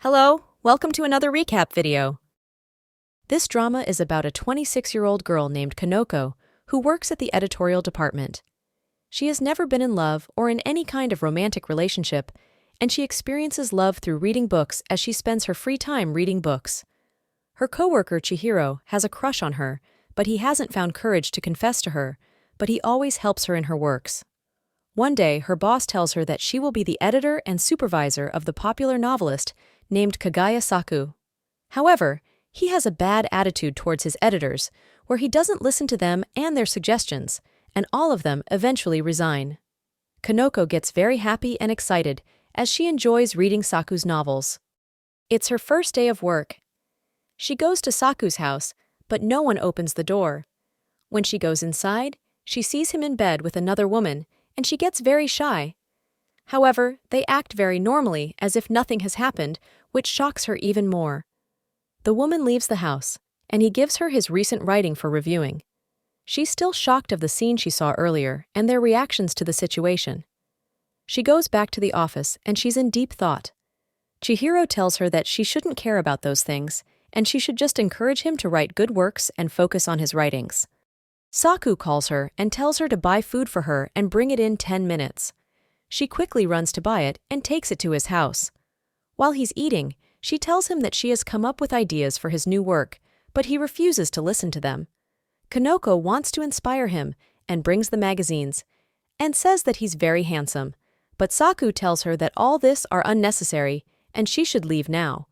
Hello, welcome to another recap video. This drama is about a 26-year-old girl named Kanoko who works at the editorial department. She has never been in love or in any kind of romantic relationship, and she experiences love through reading books as she spends her free time reading books. Her coworker Chihiro has a crush on her, but he hasn't found courage to confess to her, but he always helps her in her works. One day, her boss tells her that she will be the editor and supervisor of the popular novelist named Kagaya Saku. However, he has a bad attitude towards his editors, where he doesn't listen to them and their suggestions, and all of them eventually resign. Kanoko gets very happy and excited as she enjoys reading Saku's novels. It's her first day of work. She goes to Saku's house, but no one opens the door. When she goes inside, she sees him in bed with another woman, and she gets very shy. However, they act very normally as if nothing has happened, which shocks her even more. The woman leaves the house, and he gives her his recent writing for reviewing. She's still shocked of the scene she saw earlier and their reactions to the situation. She goes back to the office and she's in deep thought. Chihiro tells her that she shouldn't care about those things, and she should just encourage him to write good works and focus on his writings. Saku calls her and tells her to buy food for her and bring it in 10 minutes. She quickly runs to buy it and takes it to his house. While he's eating, she tells him that she has come up with ideas for his new work, but he refuses to listen to them. Kanoko wants to inspire him and brings the magazines, and says that he's very handsome, but Saku tells her that all this are unnecessary and she should leave now.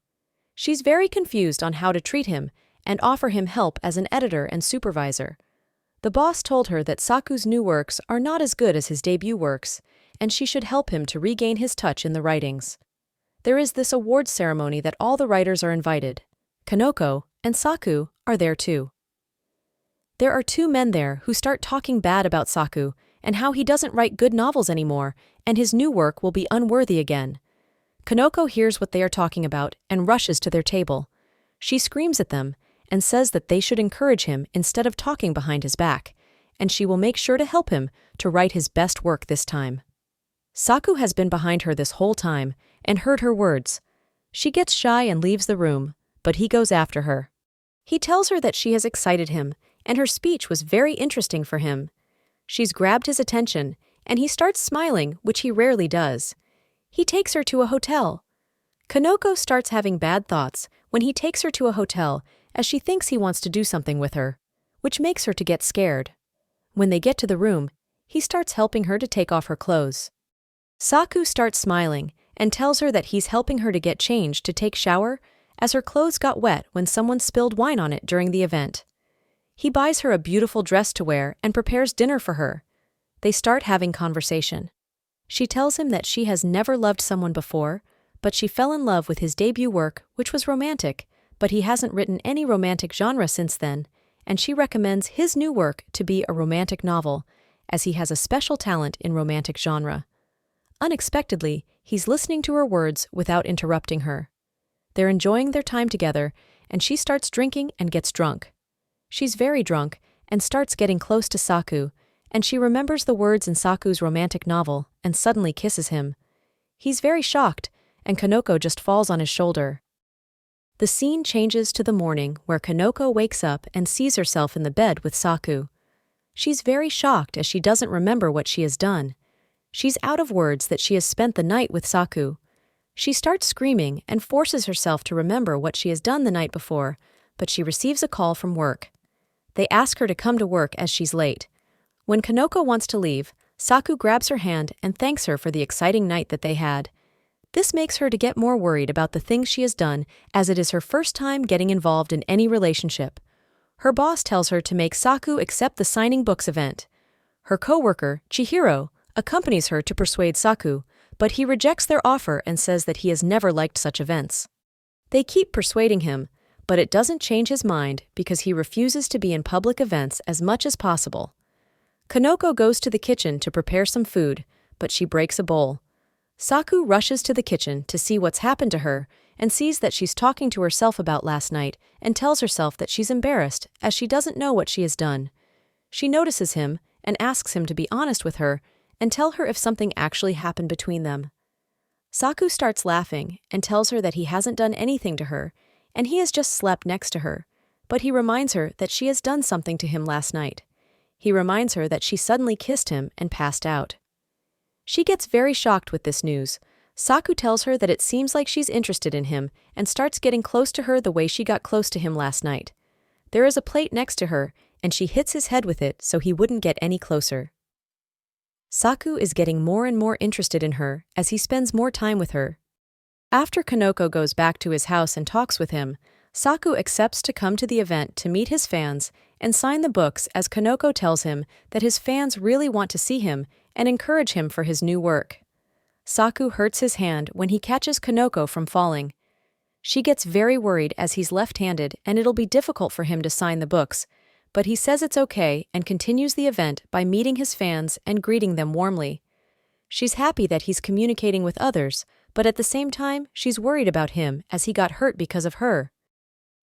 She's very confused on how to treat him and offer him help as an editor and supervisor. The boss told her that Saku's new works are not as good as his debut works, and she should help him to regain his touch in the writings. There is this awards ceremony that all the writers are invited. Kanoko and Saku are there too. There are two men there who start talking bad about Saku and how he doesn't write good novels anymore and his new work will be unworthy again. Kanoko hears what they are talking about and rushes to their table. She screams at them and says that they should encourage him instead of talking behind his back, and she will make sure to help him to write his best work this time. Saku has been behind her this whole time and heard her words. She gets shy and leaves the room, but he goes after her. He tells her that she has excited him, and her speech was very interesting for him. She's grabbed his attention, and he starts smiling, which he rarely does. He takes her to a hotel. Kanoko starts having bad thoughts when he takes her to a hotel as she thinks he wants to do something with her, which makes her to get scared. When they get to the room, he starts helping her to take off her clothes. Saku starts smiling and tells her that he's helping her to get changed to take shower as her clothes got wet when someone spilled wine on it during the event. He buys her a beautiful dress to wear and prepares dinner for her. They start having conversation. She tells him that she has never loved someone before, but she fell in love with his debut work, which was romantic, but he hasn't written any romantic genre since then, and she recommends his new work to be a romantic novel, as he has a special talent in romantic genre. Unexpectedly, he's listening to her words without interrupting her. They're enjoying their time together, and she starts drinking and gets drunk. She's very drunk and starts getting close to Saku, and she remembers the words in Saku's romantic novel and suddenly kisses him. He's very shocked, and Kanoko just falls on his shoulder. The scene changes to the morning where Kanoko wakes up and sees herself in the bed with Saku. She's very shocked as she doesn't remember what she has done. She's out of words that she has spent the night with Saku. She starts screaming and forces herself to remember what she has done the night before, but she receives a call from work. They ask her to come to work as she's late. When Kanoko wants to leave, Saku grabs her hand and thanks her for the exciting night that they had. This makes her to get more worried about the things she has done, as it is her first time getting involved in any relationship. Her boss tells her to make Saku accept the signing books event. Her coworker, Chihiro, accompanies her to persuade Saku, but he rejects their offer and says that he has never liked such events. They keep persuading him, but it doesn't change his mind because he refuses to be in public events as much as possible. Kanoko goes to the kitchen to prepare some food, but she breaks a bowl. Saku rushes to the kitchen to see what's happened to her and sees that she's talking to herself about last night and tells herself that she's embarrassed as she doesn't know what she has done. She notices him and asks him to be honest with her and tell her if something actually happened between them. Saku starts laughing and tells her that he hasn't done anything to her, and he has just slept next to her, but he reminds her that she has done something to him last night. He reminds her that she suddenly kissed him and passed out. She gets very shocked with this news. Saku tells her that it seems like she's interested in him and starts getting close to her the way she got close to him last night. There is a plate next to her, and she hits his head with it so he wouldn't get any closer. Saku is getting more and more interested in her as he spends more time with her. After Kanoko goes back to his house and talks with him, Saku accepts to come to the event to meet his fans and sign the books as Kanoko tells him that his fans really want to see him and encourage him for his new work. Saku hurts his hand when he catches Kanoko from falling. She gets very worried as he's left-handed and it'll be difficult for him to sign the books, but he says it's okay and continues the event by meeting his fans and greeting them warmly. She's happy that he's communicating with others, but at the same time, she's worried about him as he got hurt because of her.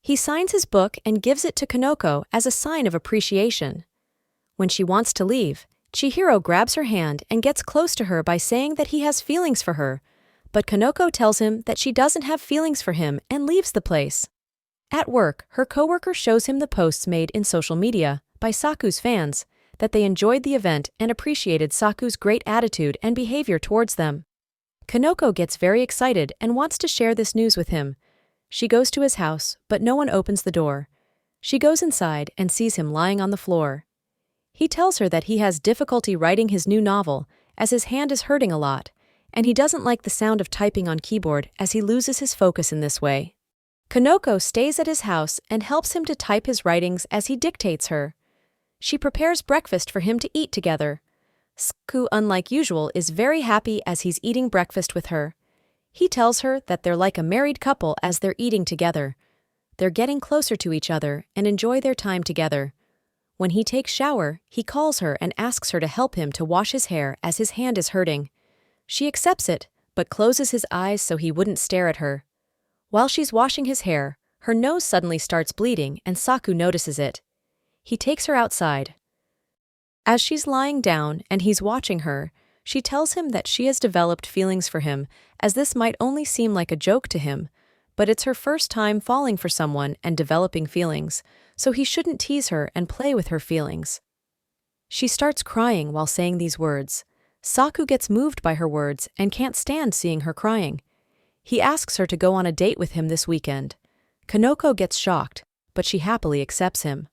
He signs his book and gives it to Kanoko as a sign of appreciation. When she wants to leave, Chihiro grabs her hand and gets close to her by saying that he has feelings for her, but Kanoko tells him that she doesn't have feelings for him and leaves the place. At work, her coworker shows him the posts made in social media by Saku's fans, that they enjoyed the event and appreciated Saku's great attitude and behavior towards them. Kanoko gets very excited and wants to share this news with him. She goes to his house, but no one opens the door. She goes inside and sees him lying on the floor. He tells her that he has difficulty writing his new novel as his hand is hurting a lot, and he doesn't like the sound of typing on keyboard as he loses his focus in this way. Kanoko stays at his house and helps him to type his writings as he dictates her. She prepares breakfast for him to eat together. Saku, unlike usual, is very happy as he's eating breakfast with her. He tells her that they're like a married couple as they're eating together. They're getting closer to each other and enjoy their time together. When he takes shower, he calls her and asks her to help him to wash his hair as his hand is hurting. She accepts it, but closes his eyes so he wouldn't stare at her. While she's washing his hair, her nose suddenly starts bleeding and Saku notices it. He takes her outside. As she's lying down and he's watching her, she tells him that she has developed feelings for him, as this might only seem like a joke to him, but it's her first time falling for someone and developing feelings, so he shouldn't tease her and play with her feelings. She starts crying while saying these words. Saku gets moved by her words and can't stand seeing her crying. He asks her to go on a date with him this weekend. Kanoko gets shocked, but she happily accepts him.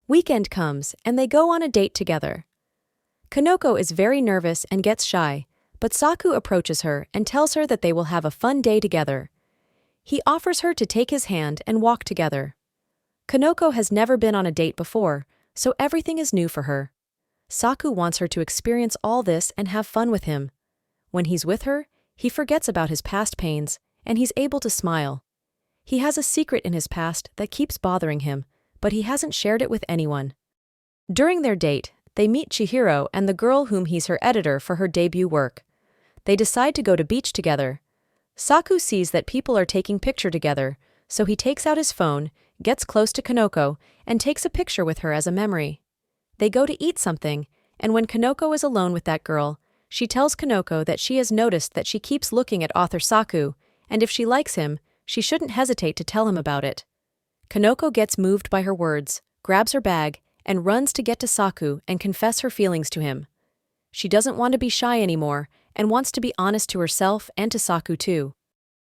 Weekend comes, and they go on a date together. Kanoko is very nervous and gets shy, but Saku approaches her and tells her that they will have a fun day together. He offers her to take his hand and walk together. Kanoko has never been on a date before, so everything is new for her. Saku wants her to experience all this and have fun with him. When he's with her, he forgets about his past pains, and he's able to smile. He has a secret in his past that keeps bothering him, but he hasn't shared it with anyone. During their date, they meet Chihiro and the girl whom he's her editor for her debut work. They decide to go to beach together. Saku sees that people are taking picture together, so he takes out his phone, gets close to Kanoko, and takes a picture with her as a memory. They go to eat something, and when Kanoko is alone with that girl, she tells Kanoko that she has noticed that she keeps looking at author Saku, and if she likes him, she shouldn't hesitate to tell him about it. Kanoko gets moved by her words, grabs her bag, and runs to get to Saku and confess her feelings to him. She doesn't want to be shy anymore and wants to be honest to herself and to Saku too.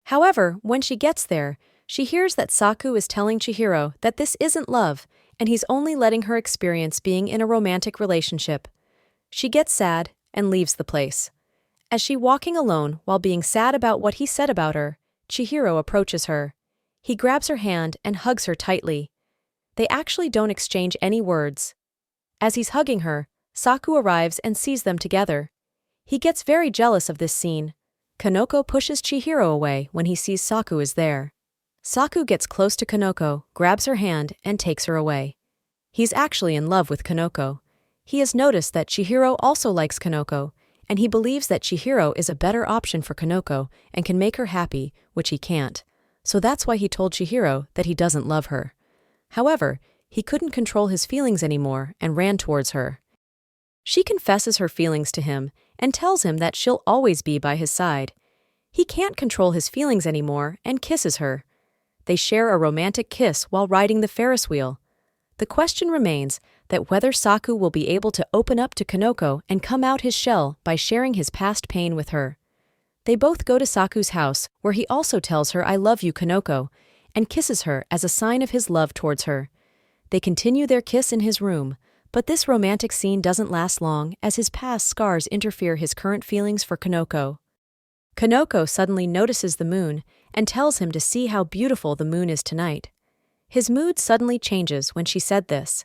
However, when she gets there, she hears that Saku is telling Chihiro that this isn't love, and he's only letting her experience being in a romantic relationship. She gets sad and leaves the place. As she's walking alone while being sad about what he said about her, Chihiro approaches her. He grabs her hand and hugs her tightly. They actually don't exchange any words. As he's hugging her, Saku arrives and sees them together. He gets very jealous of this scene. Kanoko pushes Chihiro away when he sees Saku is there. Saku gets close to Kanoko, grabs her hand, and takes her away. He's actually in love with Kanoko. He has noticed that Chihiro also likes Kanoko, and he believes that Chihiro is a better option for Kanoko and can make her happy, which he can't. So that's why he told Chihiro that he doesn't love her. However, he couldn't control his feelings anymore and ran towards her. She confesses her feelings to him and tells him that she'll always be by his side. He can't control his feelings anymore and kisses her. They share a romantic kiss while riding the Ferris wheel. The question remains that whether Saku will be able to open up to Kanoko and come out his shell by sharing his past pain with her. They both go to Saku's house, where he also tells her "I love you, Kanoko," and kisses her as a sign of his love towards her. They continue their kiss in his room, but this romantic scene doesn't last long as his past scars interfere his current feelings for Kanoko. Kanoko suddenly notices the moon and tells him to see how beautiful the moon is tonight. His mood suddenly changes when she said this.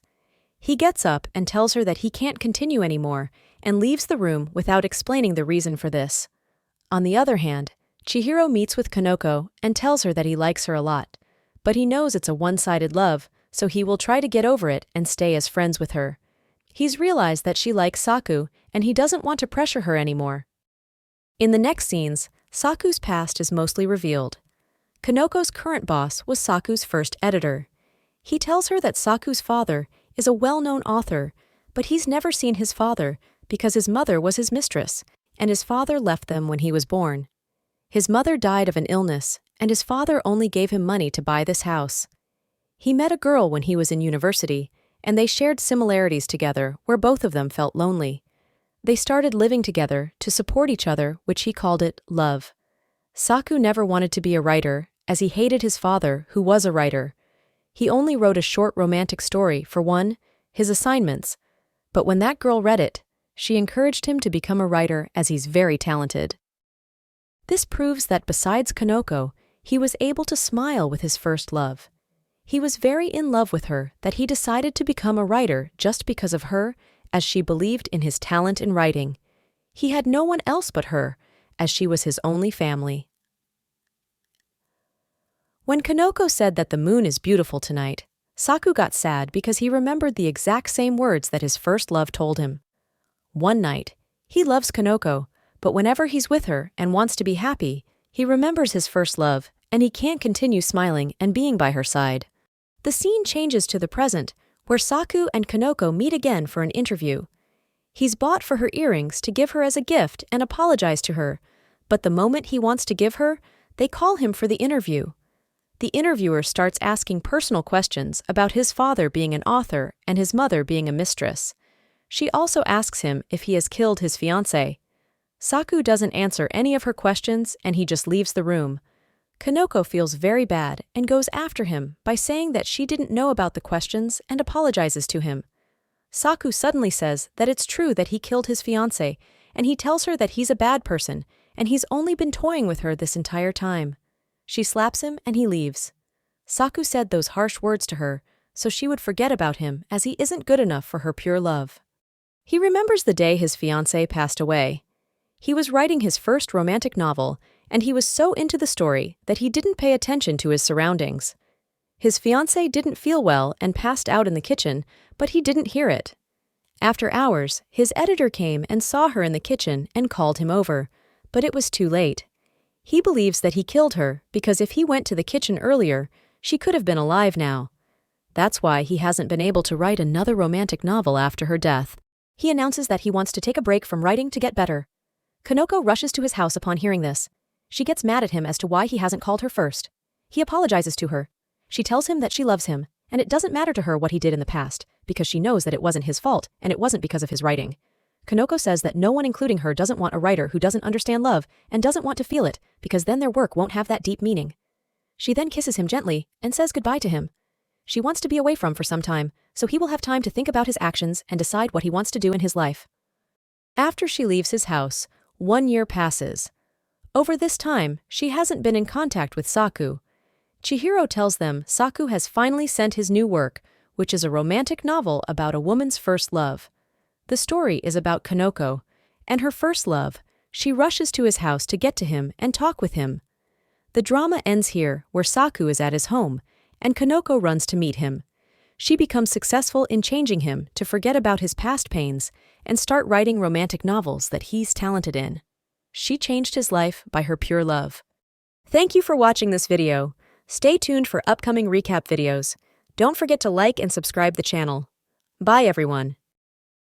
He gets up and tells her that he can't continue anymore and leaves the room without explaining the reason for this. On the other hand, Chihiro meets with Kanoko and tells her that he likes her a lot, but he knows it's a one-sided love, so he will try to get over it and stay as friends with her. He's realized that she likes Saku and he doesn't want to pressure her anymore. In the next scenes, Saku's past is mostly revealed. Kanoko's current boss was Saku's first editor. He tells her that Saku's father is a well-known author, but he's never seen his father because his mother was his mistress, and his father left them when he was born. His mother died of an illness, and his father only gave him money to buy this house. He met a girl when he was in university, and they shared similarities together where both of them felt lonely. They started living together to support each other, which he called it love. Saku never wanted to be a writer, as he hated his father, who was a writer. He only wrote a short romantic story for his assignments, but when that girl read it, she encouraged him to become a writer as he's very talented. This proves that besides Kanoko, he was able to smile with his first love. He was very in love with her that he decided to become a writer just because of her, as she believed in his talent in writing. He had no one else but her, as she was his only family. When Kanoko said that the moon is beautiful tonight, Saku got sad because he remembered the exact same words that his first love told him. One night, he loves Kanoko, but whenever he's with her and wants to be happy, he remembers his first love and he can't continue smiling and being by her side. The scene changes to the present, where Saku and Kanoko meet again for an interview. He's bought for her earrings to give her as a gift and apologize to her, but the moment he wants to give her, they call him for the interview. The interviewer starts asking personal questions about his father being an author and his mother being a mistress. She also asks him if he has killed his fiancée. Saku doesn't answer any of her questions and he just leaves the room. Kanoko feels very bad and goes after him by saying that she didn't know about the questions and apologizes to him. Saku suddenly says that it's true that he killed his fiancée, and he tells her that he's a bad person and he's only been toying with her this entire time. She slaps him and he leaves. Saku said those harsh words to her so she would forget about him as he isn't good enough for her pure love. He remembers the day his fiancée passed away. He was writing his first romantic novel, and he was so into the story that he didn't pay attention to his surroundings. His fiancée didn't feel well and passed out in the kitchen, but he didn't hear it. After hours, his editor came and saw her in the kitchen and called him over, but it was too late. He believes that he killed her because if he went to the kitchen earlier, she could have been alive now. That's why he hasn't been able to write another romantic novel after her death. He announces that he wants to take a break from writing to get better. Kanoko rushes to his house upon hearing this. She gets mad at him as to why he hasn't called her first. He apologizes to her. She tells him that she loves him, and it doesn't matter to her what he did in the past, because she knows that it wasn't his fault, and it wasn't because of his writing. Kanoko says that no one including her doesn't want a writer who doesn't understand love and doesn't want to feel it, because then their work won't have that deep meaning. She then kisses him gently and says goodbye to him. She wants to be away from for some time, so he will have time to think about his actions and decide what he wants to do in his life. After she leaves his house, 1 year passes. Over this time, she hasn't been in contact with Saku. Chihiro tells them Saku has finally sent his new work, which is a romantic novel about a woman's first love. The story is about Kanoko, and her first love. She rushes to his house to get to him and talk with him. The drama ends here, where Saku is at his home, and Kanoko runs to meet him. She becomes successful in changing him to forget about his past pains and start writing romantic novels that he's talented in. She changed his life by her pure love. Thank you for watching this video. Stay tuned for upcoming recap videos. Don't forget to like and subscribe the channel. Bye everyone.